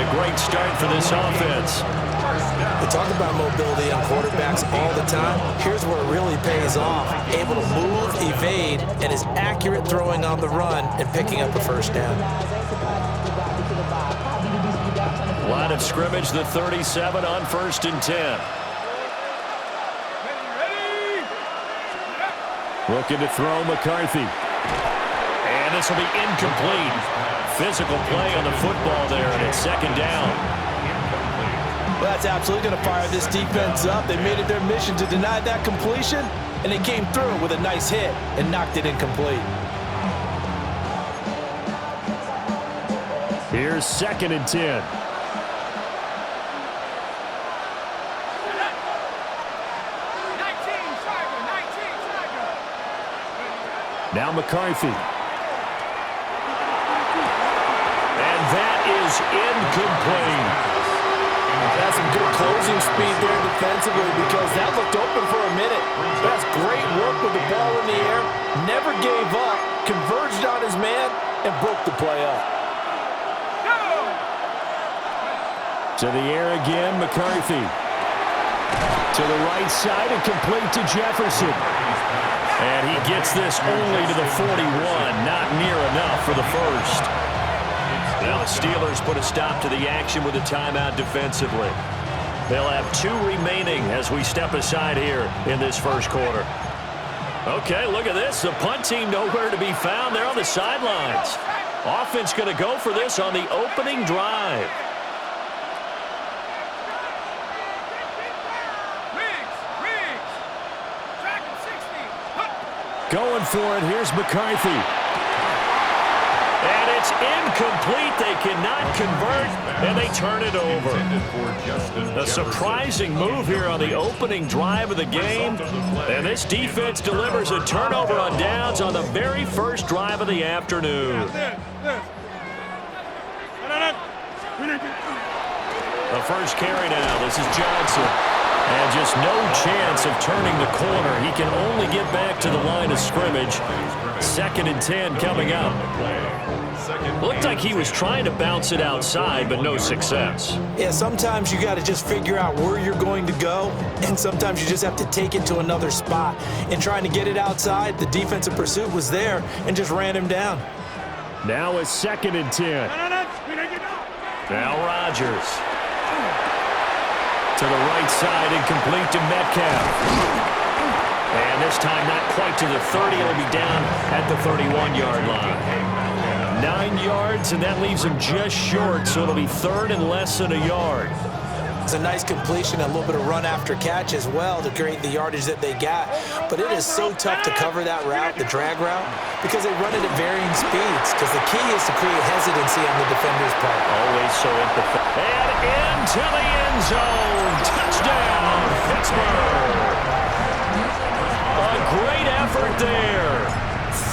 a great start for this offense. We talk about mobility on quarterbacks all the time. Here's where it really pays off. Able to move, evade, and is accurate throwing on the run and picking up a first down. Line of scrimmage, the 37 on 1st and 10. Looking to throw McCarthy. And this will be incomplete. Physical play on the football there, and it's 2nd down. Well, that's absolutely going to fire this defense up. They made it their mission to deny that completion, and they came through with a nice hit and knocked it incomplete. Here's 2nd and 10. Now McCarthy. And that is incomplete. That's some good closing speed there defensively because that looked open for a minute. That's great work with the ball in the air. Never gave up, converged on his man, and broke the play up. To the air again, McCarthy. To the right side and complete to Jefferson. And he gets this only to the 41, not near enough for the first. Now the Steelers put a stop to the action with a timeout defensively. They'll have 2 remaining as we step aside here in this first quarter. Okay, look at this. The punt team nowhere to be found. They're on the sidelines. Offense going to go for this on the opening drive. Going for it. Here's McCarthy. And it's incomplete. They cannot convert, and they turn it over. A surprising move here on the opening drive of the game. And this defense delivers a turnover on downs on the very first drive of the afternoon. The first carry now. This is Johnson. And just no chance of turning the corner. He can only get back to the line of scrimmage. 2nd and 10 coming up. Looked like he was trying to bounce it outside, but no success. Yeah, sometimes you got to just figure out where you're going to go, and sometimes you just have to take it to another spot. In trying to get it outside, the defensive pursuit was there and just ran him down. Now it's 2nd and 10. Now Rodgers. To the right side and complete to Metcalf. And this time not quite to the 30. It'll be down at the 31-yard line. 9 yards, and that leaves him just short, so it'll be 3rd and less than a yard. It's a nice completion, a little bit of run after catch as well to create the yardage that they got. But it is so tough to cover that route, the drag route, because they run it at varying speeds. Because the key is to create hesitancy on the defender's part. Always so empathetic. And into the end zone. Touchdown, Pittsburgh. A great effort there.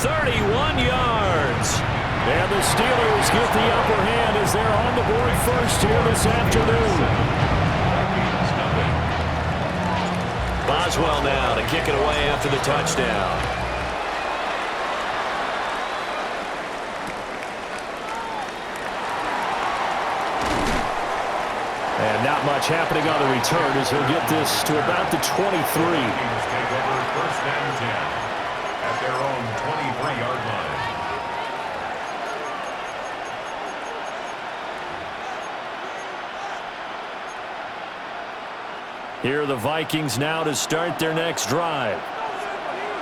31 yards. And the Steelers get the upper hand as they're on the board first here this afternoon. Boswell now to kick it away after the touchdown. And not much happening on the return as he'll get this to about the 23. First and 10 at their own 23-yard line. Here are the Vikings now to start their next drive.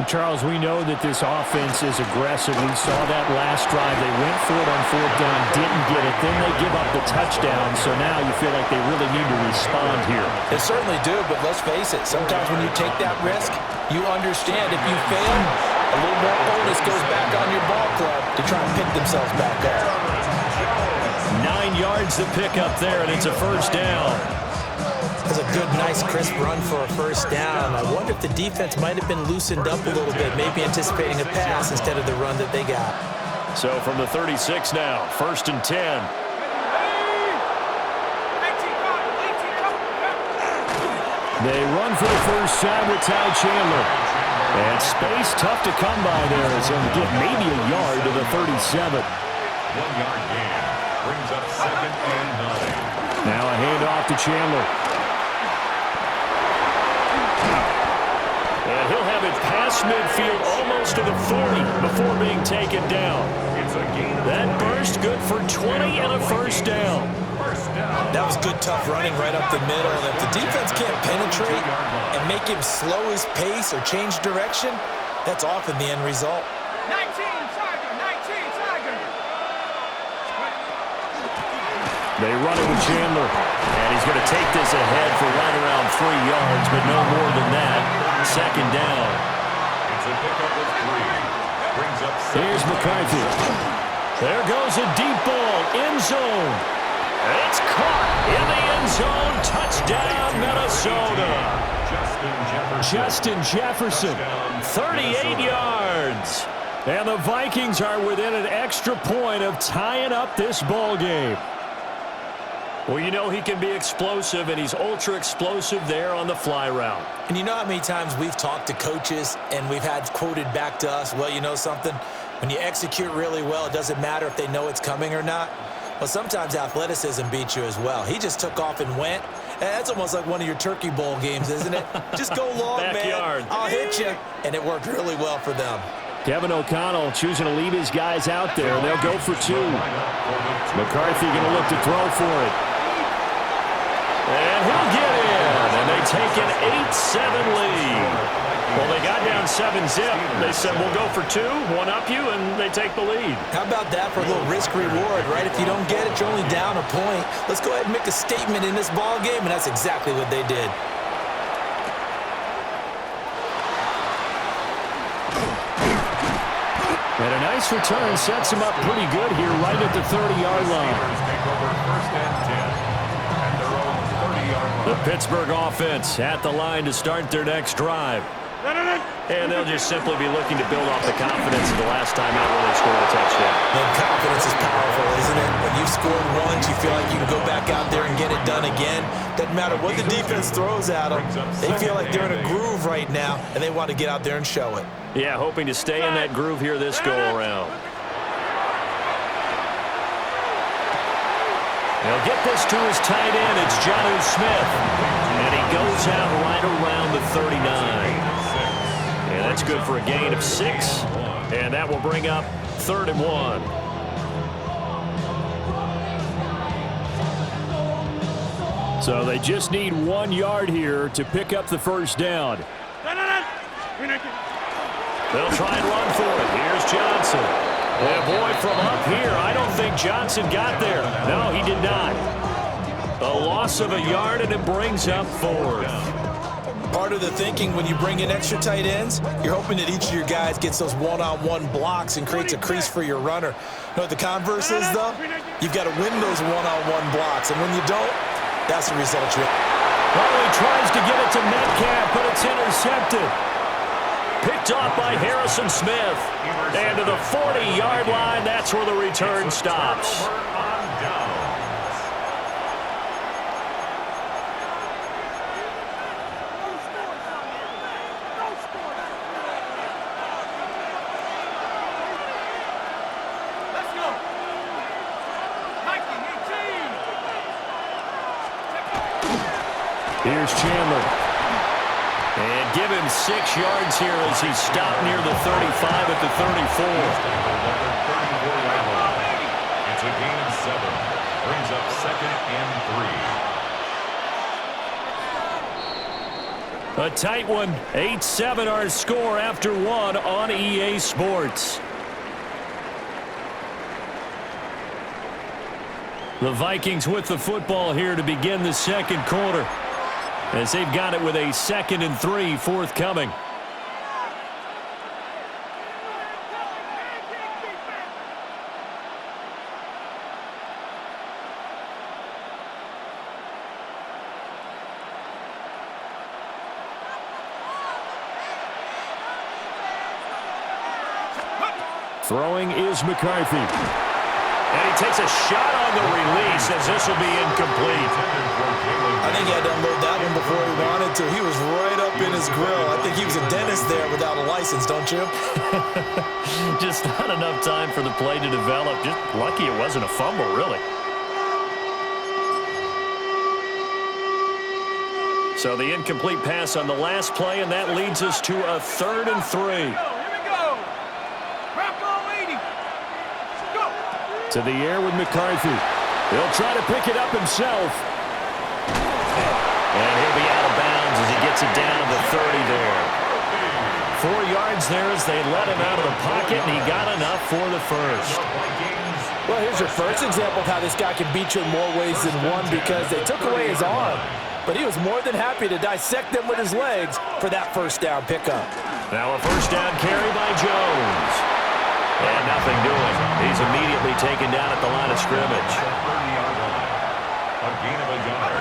Charles, we know that this offense is aggressive. We saw that last drive. They went for it on 4th down, didn't get it. Then they give up the touchdown, so now you feel like they really need to respond here. They certainly do, but let's face it. Sometimes when you take that risk, you understand if you fail, a little more onus goes back on your ball club to try and pick themselves back up. 9 yards to pick up there, and it's a first down. That's a good, nice, crisp run for a first down. I wonder if the defense might have been loosened up a little bit, maybe anticipating a pass instead of the run that they got. So from the 36 now, 1st and 10. They run for the first time with Ty Chandler. And space tough to come by there as he'll get maybe a yard to the 37. 1 yard gain brings up 2nd and 9. Now a handoff to Chandler. And he'll have it past midfield almost to the 40 before being taken down. That burst good for 20 and a first down. That was good, tough running right up the middle. And if the defense can't penetrate and make him slow his pace or change direction, that's often the end result. 19 Tiger. They run it with Chandler. And he's going to take this ahead for right around 3 yards, but no more than that. Second down. It's a pickup of 3. Brings up 7. Here's McCarthy. There goes a deep ball, end zone. It's caught in the end zone. Touchdown, Minnesota. Justin Jefferson, 38 yards. And the Vikings are within an extra point of tying up this ball game. Well, you know he can be explosive, and he's ultra explosive there on the fly route. And you know how many times we've talked to coaches and we've had quoted back to us, well, you know something? When you execute really well, it doesn't matter if they know it's coming or not. Well, sometimes athleticism beats you as well. He just took off and went. And that's almost like one of your Turkey Bowl games, isn't it? Just go long, Backyard. man. I'll hit you. And it worked really well for them. Kevin O'Connell choosing to leave his guys out there. They'll go for 2. McCarthy going to look to throw for it. And he'll get in. And they take an 8-7 lead. Well, they got down 7-zip. They said, we'll go for 2, one up you, and they take the lead. How about that for a little risk-reward, right? If you don't get it, you're only down a point. Let's go ahead and make a statement in this ball game, and that's exactly what they did. And a nice return sets him up pretty good here right at the 30-yard line. The Pittsburgh offense at the line to start their next drive. And they'll just simply be looking to build off the confidence of the last time out when they scored a touchdown. And confidence is powerful, isn't it? When you've scored once, you feel like you can go back out there and get it done again. Doesn't matter what the defense throws at them. They feel like they're in a groove right now, and they want to get out there and show it. Yeah, hoping to stay in that groove here this go-around. They'll get this to his tight end. It's Jonnu Smith. And he goes out right around the 39. And that's good for a gain of 6. And that will bring up 3rd and 1. So they just need 1 yard here to pick up the first down. They'll try and run for it. Here's Johnson. And boy, from up here, I don't think Johnson got there. No, he did not. A loss of a yard, and it brings up 4th. Part of the thinking when you bring in extra tight ends, you're hoping that each of your guys gets those one-on-one blocks and creates a crease for your runner. You know what the converse is, though? You've got to win those one-on-one blocks, and when you don't, that's the result you have. Well, he tries to get it to Metcalf, but it's intercepted. Picked off by Harrison Smith. And to the 40-yard line, that's where the return stops. Here's Chandler. And give him 6 yards here as he stopped near the 35 at the 34. It's a gain of 7. Brings up 2nd and 3. A tight one. 8-7 our score after 1 on EA Sports. The Vikings with the football here to begin the second quarter, as they've got it with a 2nd and 3 forthcoming. Throwing is McCarthy. And he takes a shot on the release as this will be incomplete. I think he had to unload that one before he wanted to. He was right up in his grill. I think he was a dentist there without a license, don't you? Just not enough time for the play to develop. Just lucky it wasn't a fumble, really. So the incomplete pass on the last play, and that leads us to a 3rd and 3. Here we go. Bronco 80. Go. To the air with McCarthy. He'll try to pick it up himself. And he'll be out of bounds as he gets it down to the 30 there. 4 yards there as they let him out of the pocket, and he got enough for the first. Well, here's your first example of how this guy can beat you in more ways than one, because they took away his arm. But he was more than happy to dissect them with his legs for that first down pickup. Now a first down carry by Jones. And nothing doing. He's immediately taken down at the line of scrimmage. A gain of a yard.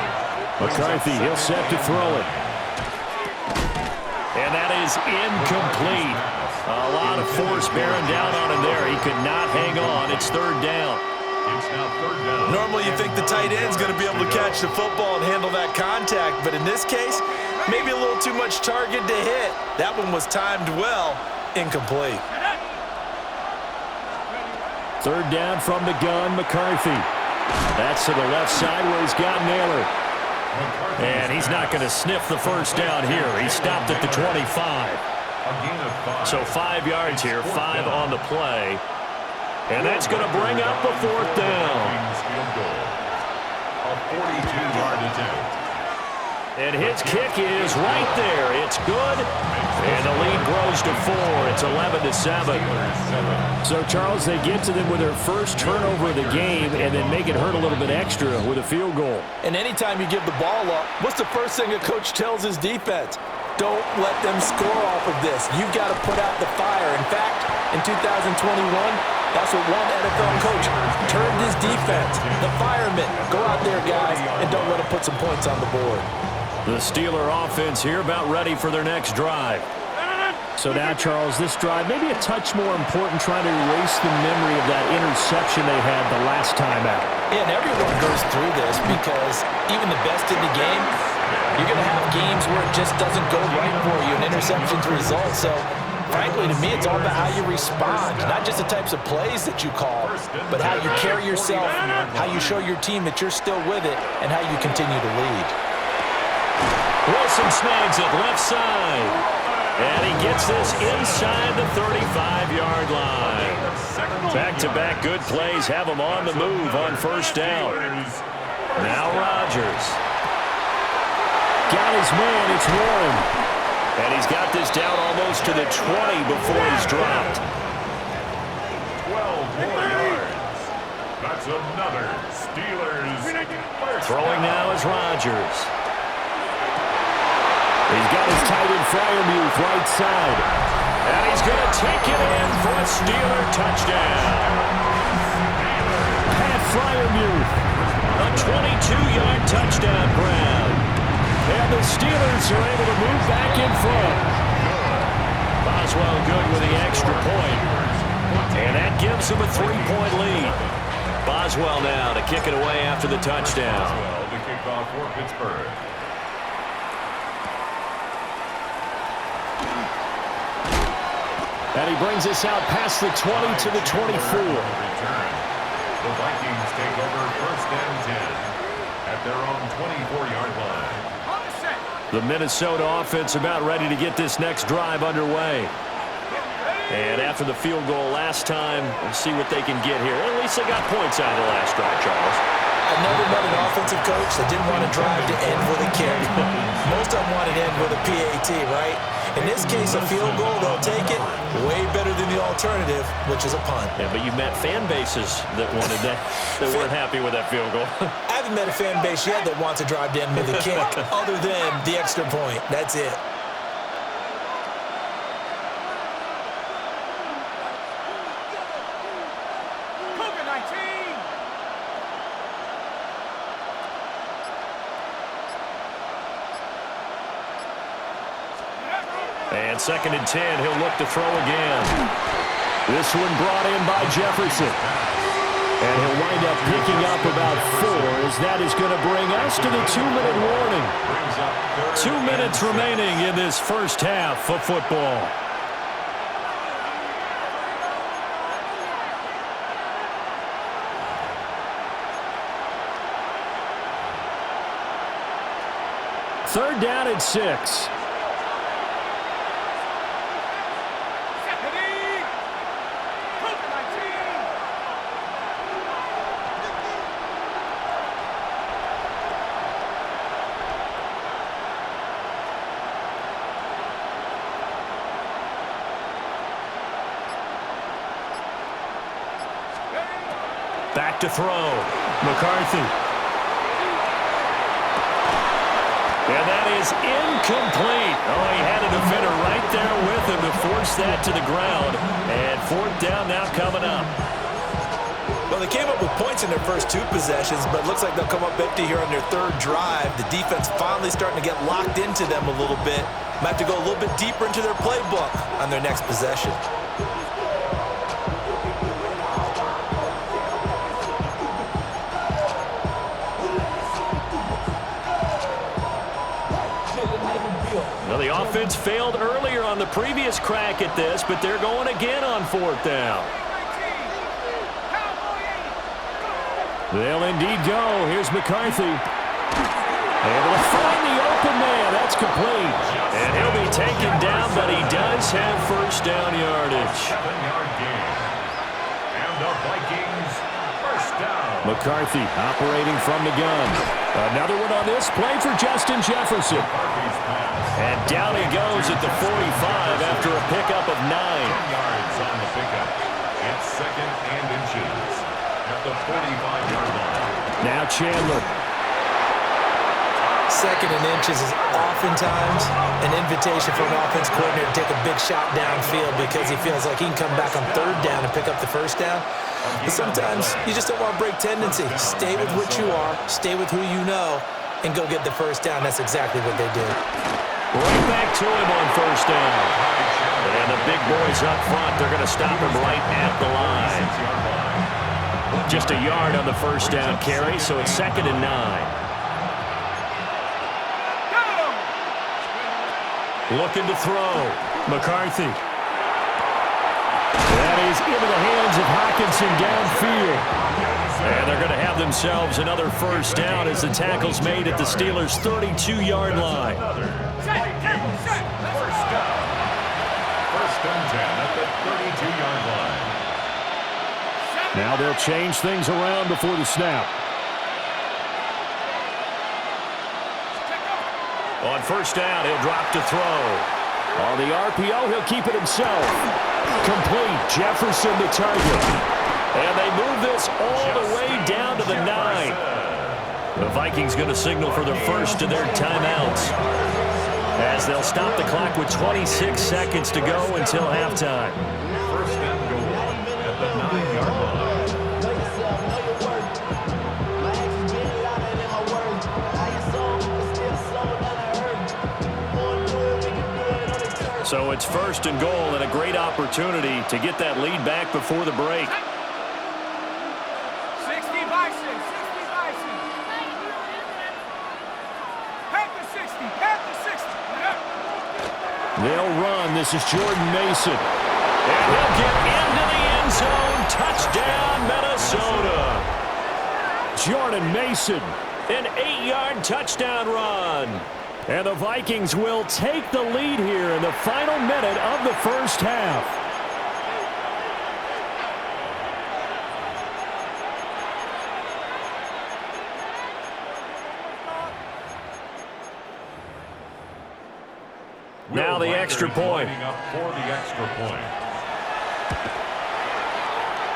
McCarthy, he'll set to throw it. And that is incomplete. A lot of force bearing down on him there. He could not hang on. It's 3rd down. It's now 3rd down. Normally you think the tight end's going to be able to catch the football and handle that contact, but in this case, maybe a little too much target to hit. That one was timed well, incomplete. 3rd down from the gun, McCarthy. That's to the left side where he's got Naylor. And he's not going to sniff the first down here. He stopped at the 25. A gain of 5. So 5 yards here, 5 on the play. And that's going to bring up a 4th down. Field goal. A 42-yard attempt. And his kick is right there. It's good. And the lead grows to 4. It's 11-7. So, Charles, they get to them with their first turnover of the game and then make it hurt a little bit extra with a field goal. And anytime you give the ball up, what's the first thing a coach tells his defense? Don't let them score off of this. You've got to put out the fire. In fact, in 2021, that's what one NFL coach termed his defense. The firemen. Go out there, guys, and don't let them put some points on the board. The Steeler offense here about ready for their next drive. So now, Charles, this drive maybe a touch more important, trying to erase the memory of that interception they had the last time out. Yeah, and everyone goes through this because even the best in the game, you're going to have games where it just doesn't go right for you, and interceptions result. So, frankly, to me, it's all about how you respond, not just the types of plays that you call, but how you carry yourself, how you show your team that you're still with it, and how you continue to lead. Wilson snags it left side. And he gets this inside the 35-yard line. Back-to-back good plays have him on the move on first down. Now Rodgers. Got his man, it's Warren. And he's got this down almost to the 20 before he's dropped. 12 more yards. That's another Steelers. Throwing now is Rodgers. He's got his tight end Freiermuth right side. And he's going to take it in for a Steeler touchdown. Pat Freiermuth. A 22-yard touchdown grab. And the Steelers are able to move back in front. Boswell good with the extra point. And that gives him a 3-point lead. Boswell now to kick it away after the touchdown. Boswell to kick off for Pittsburgh. And he brings us out past the 20 to the 24. Return. The Vikings take over 1st and 10 at their own 24-yard line. On the set. The Minnesota offense about ready to get this next drive underway. And after the field goal last time, we'll see what they can get here. At least they got points out of the last drive, Charles. I've never met an offensive coach that didn't want to drive to end with a kick. Most of them want to end with a PAT, right? In this case, a field goal, they'll take it. Way better than the alternative, which is a punt. Yeah, but you met fan bases that wanted that, that weren't happy with that field goal. I haven't met a fan base yet that wants to drive to end with a kick, other than the extra point. That's it. Cougar 19. And 2nd and 10, he'll look to throw again. This one brought in by Jefferson. And he'll wind up picking up about 4, as that is going to bring us to the 2-minute warning. 2 minutes remaining in this first half of football. Third down and 6. Back to throw. McCarthy. And that is incomplete. Oh, he had a defender right there with him to force that to the ground. And fourth down now coming up. Well, they came up with points in their first 2 possessions, but it looks like they'll come up empty here on their third drive. The defense finally starting to get locked into them a little bit. Might have to go a little bit deeper into their playbook on their next possession. Well, the offense failed earlier on the previous crack at this, but they're going again on fourth down. They'll indeed go. Here's McCarthy. Able to find the open man. That's complete. And he'll be taken down, but he does have first down yardage. 7-yard gain. And the Vikings first down. McCarthy operating from the gun. Another one on this play for Justin Jefferson. McCarthy's pass. And down he goes at the 45 after a pickup of 9. 10 yards on the pickup. It's second and inches at the 45-yard line. Now Chandler. Second and inches is oftentimes an invitation for an offense coordinator to take a big shot downfield because he feels like he can come back on third down and pick up the first down. But sometimes you just don't want to break tendency. Stay with what you are, stay with who you know, and go get the first down. That's exactly what they did. Right back to him on first down. And the big boys up front, they're going to stop him right at the line. Just a yard on the first down carry, so it's second and 9. Looking to throw. McCarthy. That is into the hands of Hockenson downfield. And they're going to have themselves another first down as the tackle's made at the Steelers' 32-yard line. First down. First and 10 at the 32-yard line. Now they'll change things around before the snap. On first down, he'll drop to throw. On the RPO, he'll keep it himself. Complete. Jefferson the target. And they move this all the way down to the 9. The Vikings going to signal for the first of their timeouts, as they'll stop the clock with 26 seconds to go until halftime. First and goal at the 9-yard line. So it's first and goal and a great opportunity to get that lead back before the break. 60 by 6, 60 by 6. Pack the 60, pack the 60. They'll run. This is Jordan Mason. And he'll get into the end zone. Touchdown, Minnesota. Jordan Mason. An 8-yard touchdown run. And the Vikings will take the lead here in the final minute of the first half. Now the extra point. Lining up for the extra point.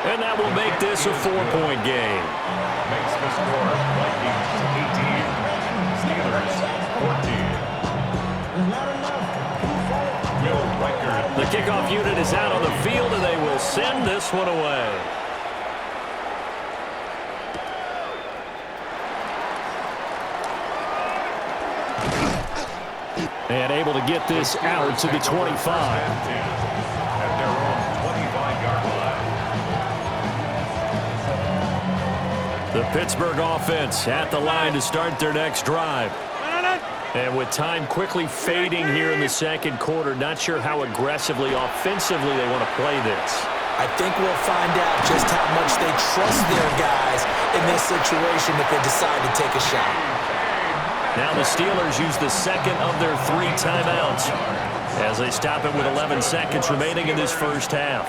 And that will make this a 4-point game. Makes the score Vikings 18, Steelers 14. Will Riker. The kickoff unit is out on the field, and they will send this one away. And able to get this out to the 25. At their own 25-yard line. The Pittsburgh offense at the line to start their next drive. And with time quickly fading here in the second quarter, not sure how aggressively, offensively they want to play this. I think we'll find out just how much they trust their guys in this situation if they decide to take a shot. Now the Steelers use the second of their 3 timeouts as they stop it with 11 seconds remaining in this first half.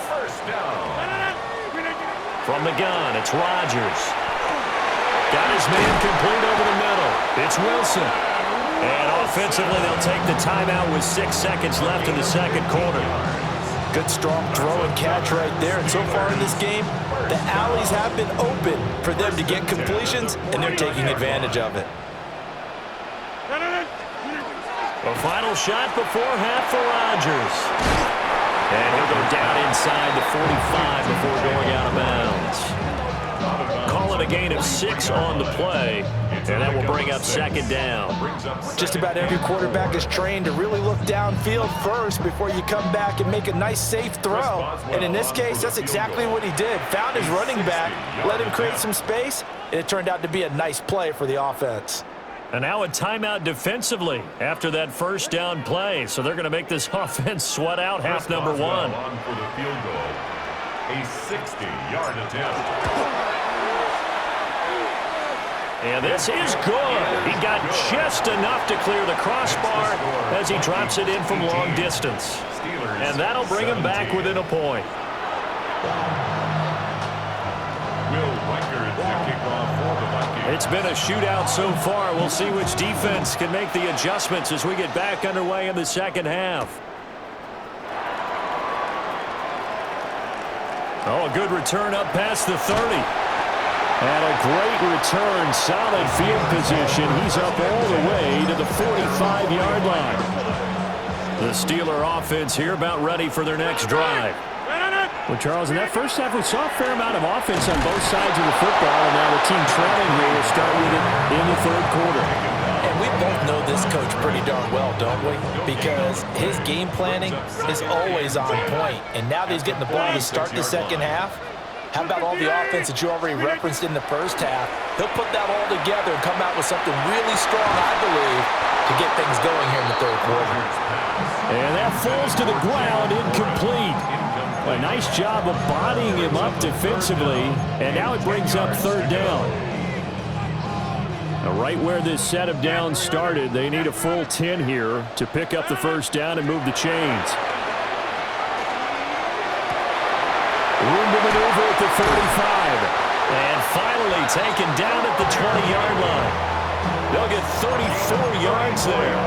From the gun, it's Rodgers. Got his man complete over the middle. It's Wilson. And offensively, they'll take the timeout with 6 seconds left in the second quarter. Good, strong throw and catch right there. And so far in this game, the alleys have been open for them to get completions, and they're taking advantage of it. A final shot before half for Rodgers. And he'll go down inside the 45 before going out of bounds. Call it a gain of 6 on the play, and that will bring up second down. Just about every quarterback is trained to really look downfield first before you come back and make a nice, safe throw. And in this case, that's exactly what he did. Found his running back, let him create some space, and it turned out to be a nice play for the offense. And now a timeout defensively after that first down play. So they're going to make this offense sweat out half number 1. On for the field goal. A 60-yard attempt. And this is good. He got just enough to clear the crossbar as he drops it in from long distance. And that'll bring him back within a point. It's been a shootout so far. We'll see which defense can make the adjustments as we get back underway in the second half. Oh, a good return up past the 30. And a great return, solid field position. He's up all the way to the 45-yard line. The Steeler offense here about ready for their next drive. Well, Charles, in that first half, we saw a fair amount of offense on both sides of the football, and now the team trailing here will start with it in the third quarter. And we both know this coach pretty darn well, don't we? Because his game planning is always on point. And now that he's getting the ball to start the second half, how about all the offense that you already referenced in the first half? He'll put that all together and come out with something really strong, I believe, to get things going here in the third quarter. And that falls to the ground, incomplete. A nice job of bodying him up defensively, and now it brings up third down. Now, right where this set of downs started, they need a full 10 here to pick up the first down and move the chains. Room to maneuver at the 45. And finally taken down at the 20-yard line. They'll get 34 yards there.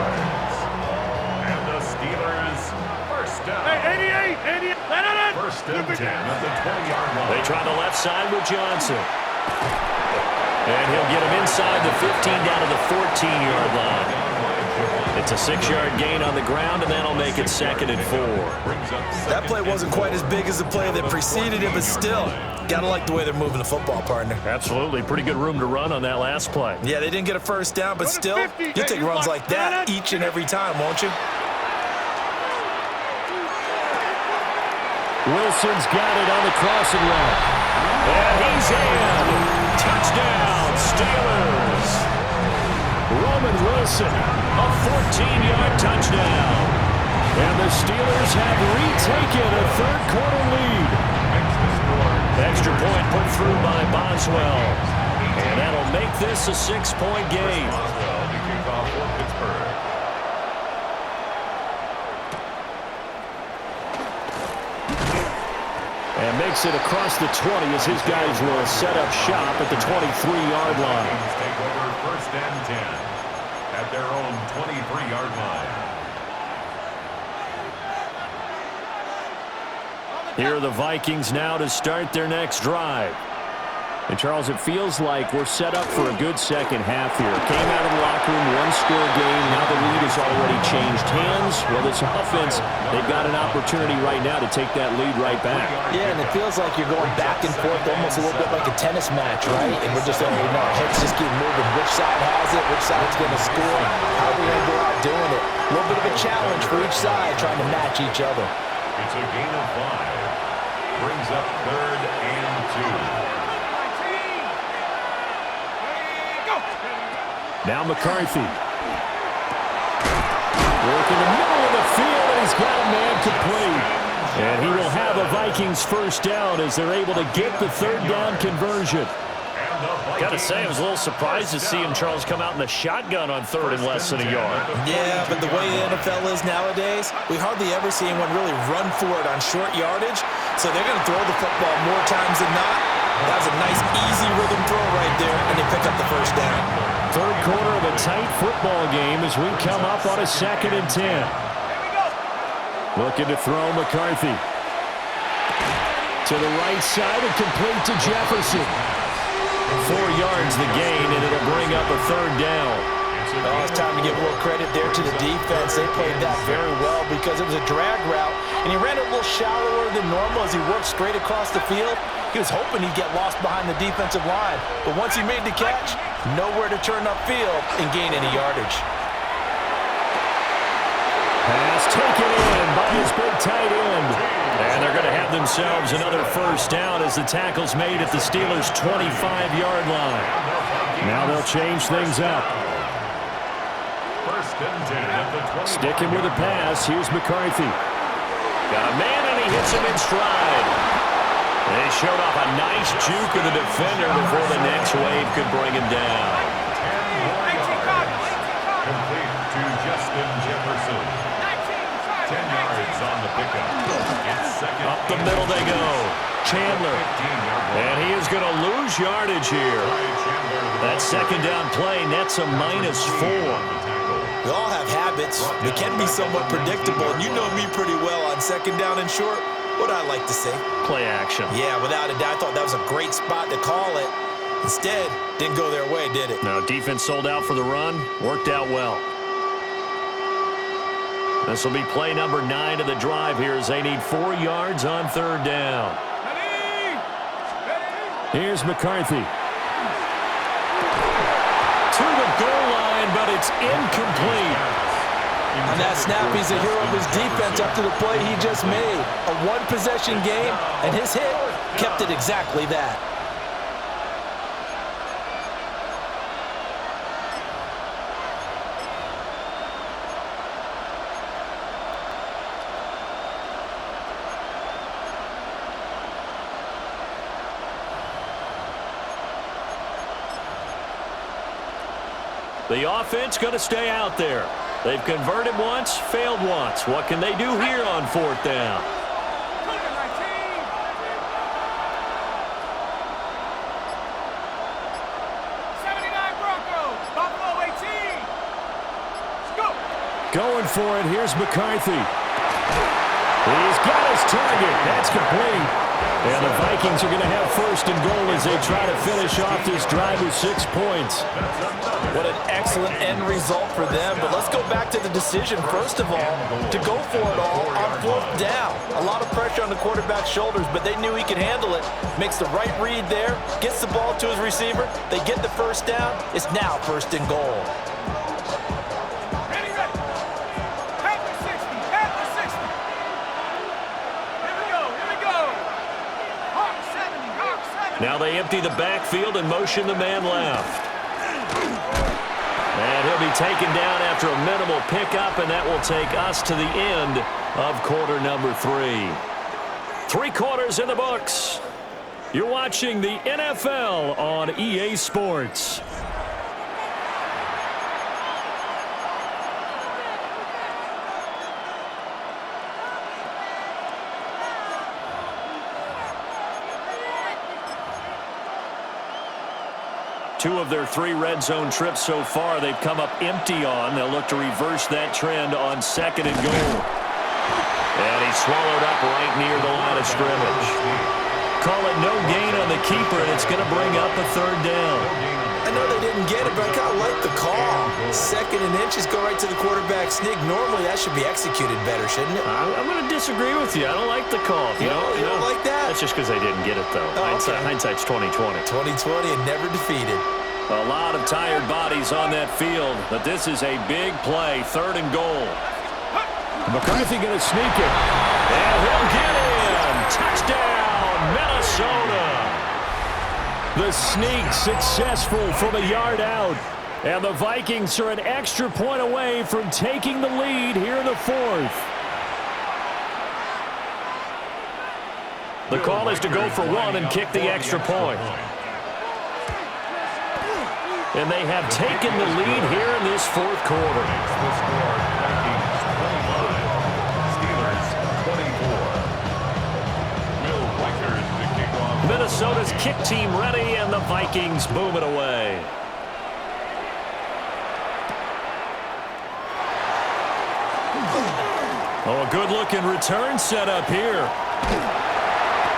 And the Steelers first down. Hey, 88, 88. First and 10 at the 20-yard line. They try the left side with Johnson. And he'll get him inside the 15 down to the 14-yard line. It's a 6-yard gain on the ground, and that'll make it second and 4. That play wasn't quite as big as the play that preceded it, but still, gotta like the way they're moving the football, partner. Absolutely. Pretty good room to run on that last play. Yeah, they didn't get a first down, but still, you'll take runs like that each and every time, won't you? Wilson's got it on the crossing route. And he's in. Touchdown, Steelers. Roman Wilson, a 14-yard touchdown. And the Steelers have retaken a third-quarter lead. Extra point put through by Boswell. And that'll make this a 6-point game. And makes it across the 20 as his guys will set up shop at the 23-yard line. Take over first and 10 at their own 23-yard line. Here are the Vikings now to start their next drive. And, Charles, it feels like we're set up for a good second half here. Came out of the locker room, one-score game. Now the lead has already changed hands. Well, this offense, they've got an opportunity right now to take that lead right back. Yeah, and it feels like you're going back and forth almost a little bit like a tennis match, right? And we're just saying, our heads just keep moving. Which side has it? Which side's going to score? How are we going to go out doing it? A little bit of a challenge for each side trying to match each other. It's a gain of 5. Brings up third and 2. Now McCarthy. Work in the middle of the field, and he's got a man complete. And he will have a Vikings first down as they're able to get the third down conversion. And Gotta say, I was a little surprised to see him, Charles, come out in the shotgun on third and less than a yard. Yeah, but the way the NFL is nowadays, we hardly ever see anyone really run for it on short yardage, so they're going to throw the football more times than not. That was a nice, easy rhythm throw right there, and they pick up the first down. Third quarter of a tight football game as we come up on a 2nd and 10. Looking to throw McCarthy. To the right side and complete to Jefferson. 4 yards the gain, and it'll bring up a third down. Oh, it's time to give more credit there to the defense. They played that very well because it was a drag route, and he ran it a little shallower than normal as he worked straight across the field. He was hoping he'd get lost behind the defensive line, but once he made the catch, nowhere to turn upfield and gain any yardage. Pass taken in by his big tight end. And they're going to have themselves another first down as the tackle's made at the Steelers' 25-yard line. Now they'll change things up. First and 10 at the 20. Sticking with the pass, here's McCarthy. Got a man, and he hits him in stride. They showed off a nice juke of the defender before the next wave could bring him down. Complete to Justin Jefferson. 10 yards on the pickup. It's second. Up the middle they go. Chandler. And he is going to lose yardage here. That second down play nets a -4. We all have habits. They can be somewhat predictable, and you know me pretty well on second down and short. What I like to say? Play action. Yeah, without a doubt, I thought that was a great spot to call it. Instead, didn't go their way, did it? No, defense sold out for the run. Worked out well. This will be play number 9 of the drive here as they need 4 yards on third down. Here's McCarthy. To the goal line, but it's incomplete. On that snap, he's a hero of his defense up to the play he just made. A one-possession game, and his hit kept it exactly that. The offense going to stay out there. They've converted once, failed once. What can they do here on fourth down? Going for it. Here's McCarthy. He's got his target. That's complete. And the Vikings are going to have first and goal as they try to finish off this drive with 6 points. What an excellent end result for them. But let's go back to the decision, first of all, to go for it all on fourth down. A lot of pressure on the quarterback's shoulders, but they knew he could handle it. Makes the right read there, gets the ball to his receiver. They get the first down. It's now first and goal. Now they empty the backfield and motion the man left. And he'll be taken down after a minimal pickup, and that will take us to the end of quarter number 3. 3 quarters in the books. You're watching the NFL on EA Sports. Two of their 3 red zone trips so far, they've come up empty on. They'll look to reverse that trend on second and goal. And he's swallowed up right near the line of scrimmage. Call it no gain on the keeper, and it's going to bring up a third down. I know they didn't get it, but I kind of like the call. Second and inches go right to the quarterback sneak. Normally, that should be executed better, shouldn't it? I'm going to disagree with you. I don't like the call. You don't like that? That's just because they didn't get it, though. Oh, Hindsight's 20/20. 20/20 and never defeated. A lot of tired bodies on that field, but this is a big play. Third and goal. McCarthy going to sneak it. And he'll get in. Touchdown, Minnesota. The sneak successful from a yard out. And the Vikings are an extra point away from taking the lead here in the 4th. The call is to go for 1 and kick the extra point. And they have taken the lead here in this fourth quarter. The score, Vikings 25, Steelers 24. Will Reichard to kick off. Minnesota's kick team ready, and the Vikings boom it away. Oh, a good-looking return set up here.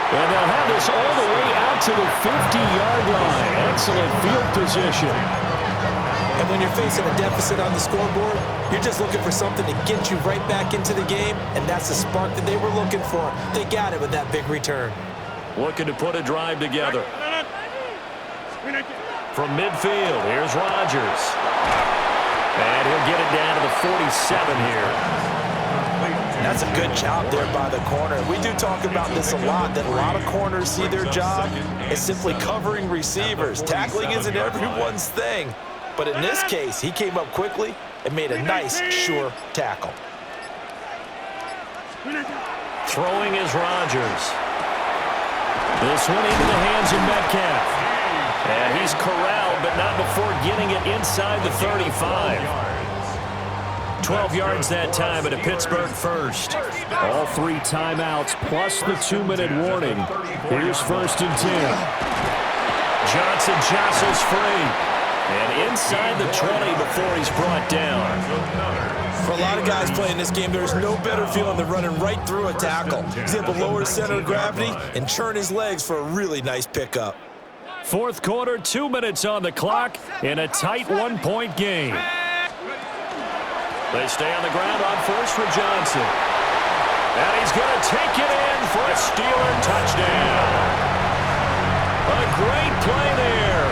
And they'll have this all the way out to the 50-yard line. Excellent field position. And when you're facing a deficit on the scoreboard, you're just looking for something to get you right back into the game, and that's the spark that they were looking for. They got it with that big return. Looking to put a drive together. From midfield, here's Rodgers. And he'll get it down to the 47 here. That's a good job there by the corner. We do talk about this a lot, that a lot of corners see their job as simply covering receivers. Tackling isn't everyone's thing. But in this case, he came up quickly and made a nice, sure tackle. Throwing is Rodgers. This one into the hands of Metcalf. And he's corralled, but not before getting it inside the 35. 12 yards that time at a Pittsburgh first. All 3 timeouts plus the 2-minute warning. Here's 1st and 10. Johnson jostles free. And inside the 20 before he's brought down. For a lot of guys playing this game, there's no better feeling than running right through a tackle. He's able to lower his center of gravity and churn his legs for a really nice pickup. Fourth quarter, 2 minutes on the clock in a tight 1-point game. They stay on the ground on first for Johnson. And he's going to take it in for a Steeler touchdown. A great play there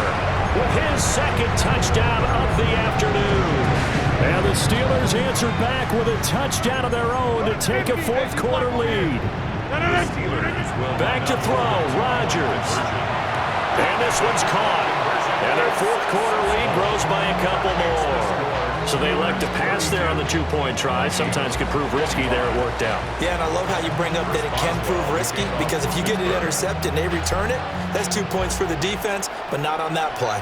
with his second touchdown of the afternoon. And the Steelers answer back with a touchdown of their own to take a fourth quarter lead. Back to throw, Rodgers. And this one's caught. And their fourth quarter lead grows by a couple more. So they elect to pass there on the 2-point try. Sometimes could prove risky. There it worked out. Yeah, and I love how you bring up that it can prove risky, because if you get it intercepted and they return it, that's 2 points for the defense, but not on that play.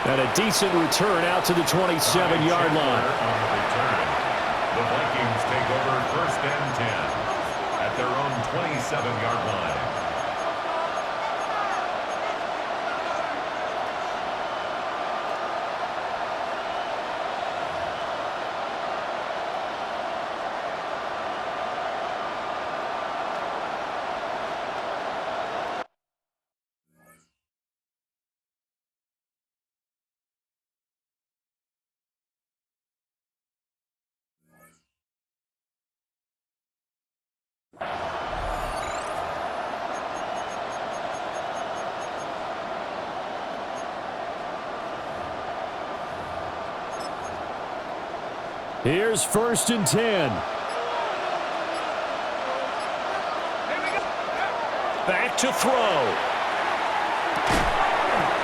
And a decent return out to the 27-yard line. The Vikings take over 1st and 10 at their own 27-yard line. Here's 1st and 10. Back to throw.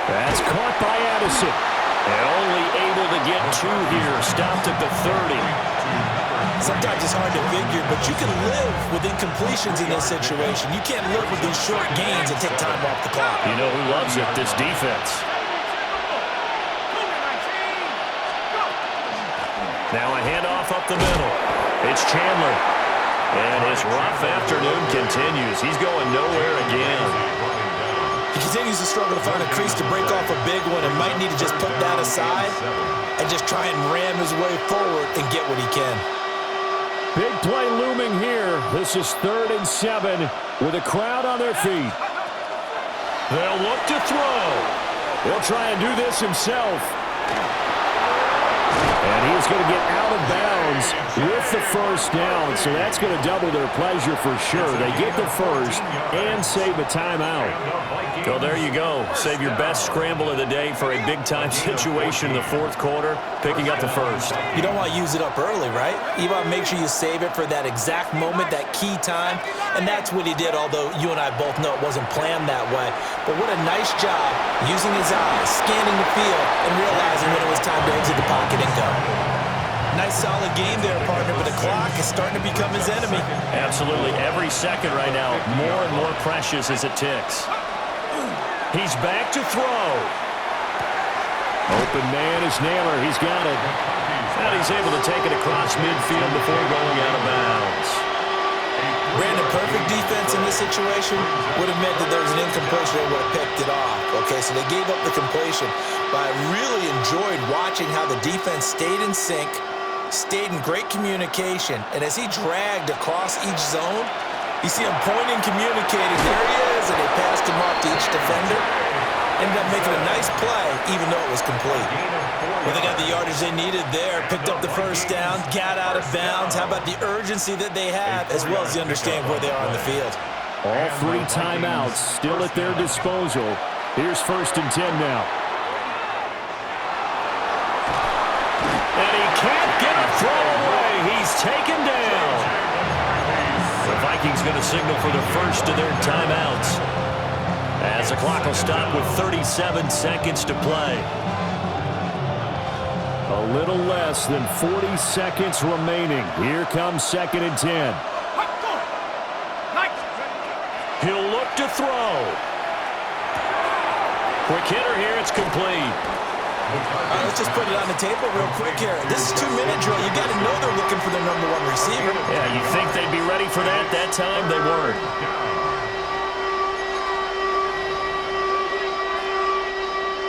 That's caught by Addison. And only able to get 2 here. Stopped at the 30. Sometimes it's hard to figure, but you can live with incompletions in this situation. You can't live with these short gains and take time off the clock. You know who loves it? This defense. Now a handoff up the middle. It's Chandler. And his rough afternoon continues. He's going nowhere again. He continues to struggle to find a crease to break off a big one and might need to just put that aside and just try and ram his way forward and get what he can. Big play looming here. This is 3rd and 7 with a crowd on their feet. They'll look to throw. He'll try and do this himself. And he's going to get out of bounds with the first down, so that's going to double their pleasure for sure. They get the first and save a timeout. Well, there you go. Save your best scramble of the day for a big-time situation in the fourth quarter, picking up the first. You don't want to use it up early, right? You want to make sure you save it for that exact moment, that key time, and that's what he did, although you and I both know it wasn't planned that way. But what a nice job using his eyes, scanning the field, and realizing when it was time to exit the pocket and go. Nice solid game there, partner, but the clock is starting to become his enemy. Absolutely. Every second right now, more and more precious as it ticks. He's back to throw. Open man is Naylor. He's got it. And he's able to take it across midfield before going out of bounds. Brandon, perfect defense in this situation would have meant that there was an incompletion. They would have picked it off. Okay, so they gave up the completion. But I really enjoyed watching how the defense stayed in sync, stayed in great communication, and as he dragged across each zone, you see him pointing, communicating. There he is, and they passed him off to each defender. Ended up making a nice play, even though it was complete. Well, they got the yardage they needed there, picked up the first down, got out of bounds. How about the urgency that they have, as well as they understand where they are on the field? All 3 timeouts still at their disposal. Here's 1st and 10 now. And he can't get a throw away. He's taken down. The Vikings going to signal for the first of their timeouts, as the clock will stop with 37 seconds to play. A little less than 40 seconds remaining. Here comes 2nd and 10. He'll look to throw. Quick hitter here. It's complete. All right, let's just put it on the table real quick here. This is 2-minute drill. You got to know they're looking for their number 1 receiver. Yeah, you think they'd be ready for that? That time they weren't.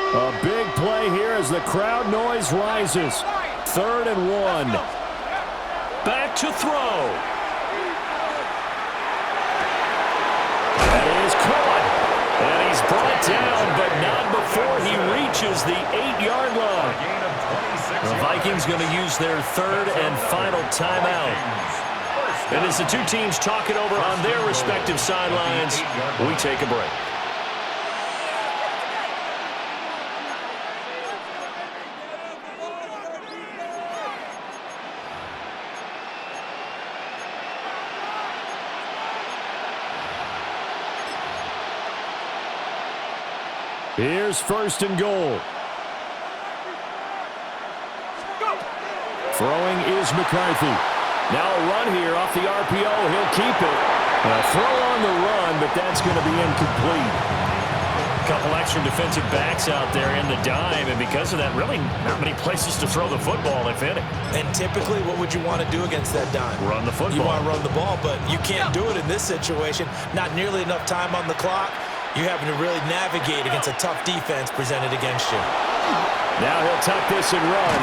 A big play here as the crowd noise rises. 3rd and 1. Back to throw. That is caught. And he's brought down, but not before he reaches the 8-yard line. The Vikings going to use their 3rd and final timeout. And as the two teams talk it over on their respective sidelines, we take a break. Here's 1st and goal. Throwing is McCarthy. Now a run here off the RPO. He'll keep it. A throw on the run, but that's going to be incomplete. A couple extra defensive backs out there in the dime, and because of that, really not many places to throw the football, if any. And typically, what would you want to do against that dime? Run the football. You want to run the ball, but you can't do it in this situation. Not nearly enough time on the clock. You're having to really navigate against a tough defense presented against you. Now he'll tuck this and run.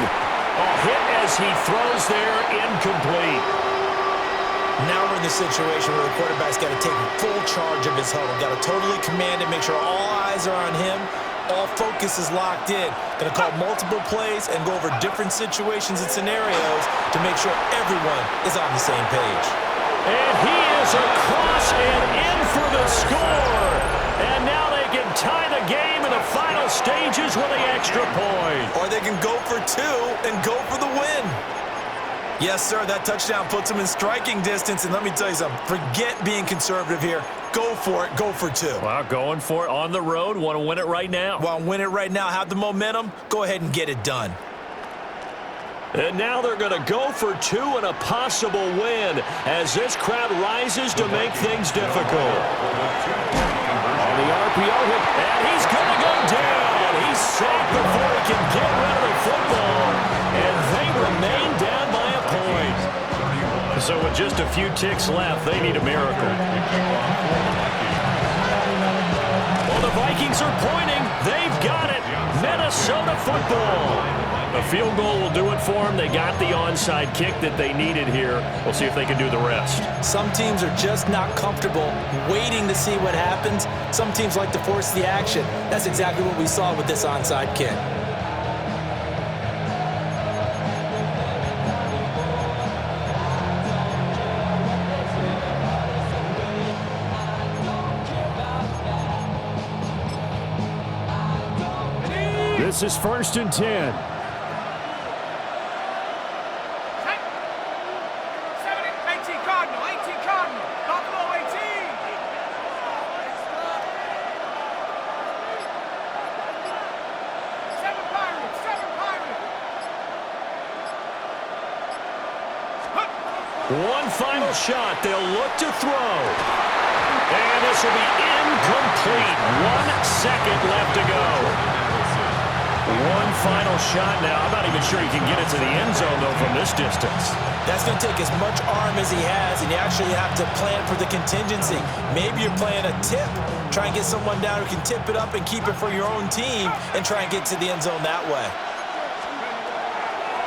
A hit as he throws there, incomplete. Now we're in the situation where the quarterback's got to take full charge of his huddle. Got to totally command it, make sure all eyes are on him. All focus is locked in. Going to call multiple plays and go over different situations and scenarios to make sure everyone is on the same page. And he is across and in for the score. And now they can tie the game in the final stages with the extra point. Or they can go for 2 and go for the win. Yes, sir, that touchdown puts them in striking distance. And let me tell you something, forget being conservative here. Go for it, go for 2. Well, going for it on the road. Want to win it right now. Want to win it right now, have the momentum, go ahead and get it done. And now they're going to go for 2 and a possible win as this crowd rises to make things difficult. On the RPO hit. And he's going to go down. He's sacked before he can get rid of the football. And they remain down by a point. So with just a few ticks left, they need a miracle. Well, the Vikings are pointing. They've got it. Minnesota football. A field goal will do it for them. They got the onside kick that they needed here. We'll see if they can do the rest. Some teams are just not comfortable waiting to see what happens. Some teams like to force the action. That's exactly what we saw with this onside kick. This is 1st and 10. One final shot. They'll look to throw. And this will be incomplete. 1 second left to go. One final shot now. I'm not even sure he can get it to the end zone, though, from this distance. That's going to take as much arm as he has, and you actually have to plan for the contingency. Maybe you're playing a tip. Try and get someone down who can tip it up and keep it for your own team and try and get to the end zone that way.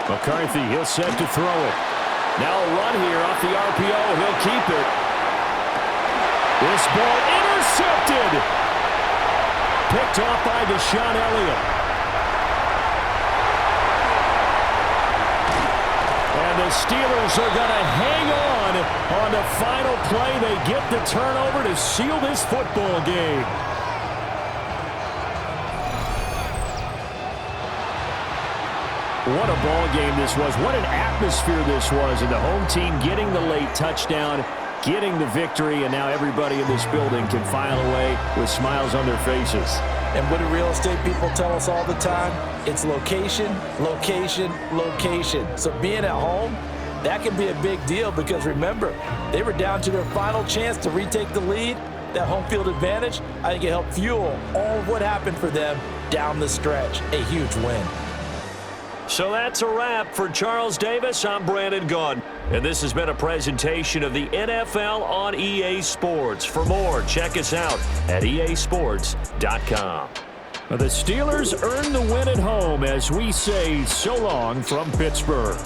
McCarthy, he'll set to throw it. Now a run here off the RPO. He'll keep it. This ball intercepted. Picked off by Deshaun Elliott. And the Steelers are going to hang on the final play. They get the turnover to seal this football game. What a ball game this was. What an atmosphere this was. And the home team getting the late touchdown, getting the victory, and now everybody in this building can file away with smiles on their faces. And what do real estate people tell us all the time? It's location, location, location. So being at home, that can be a big deal because remember, they were down to their final chance to retake the lead. That home field advantage, I think it helped fuel all of what happened for them down the stretch. A huge win. So that's a wrap for Charles Davis. I'm Brandon Gaudin. And this has been a presentation of the NFL on EA Sports. For more, check us out at easports.com. The Steelers earn the win at home as we say so long from Pittsburgh.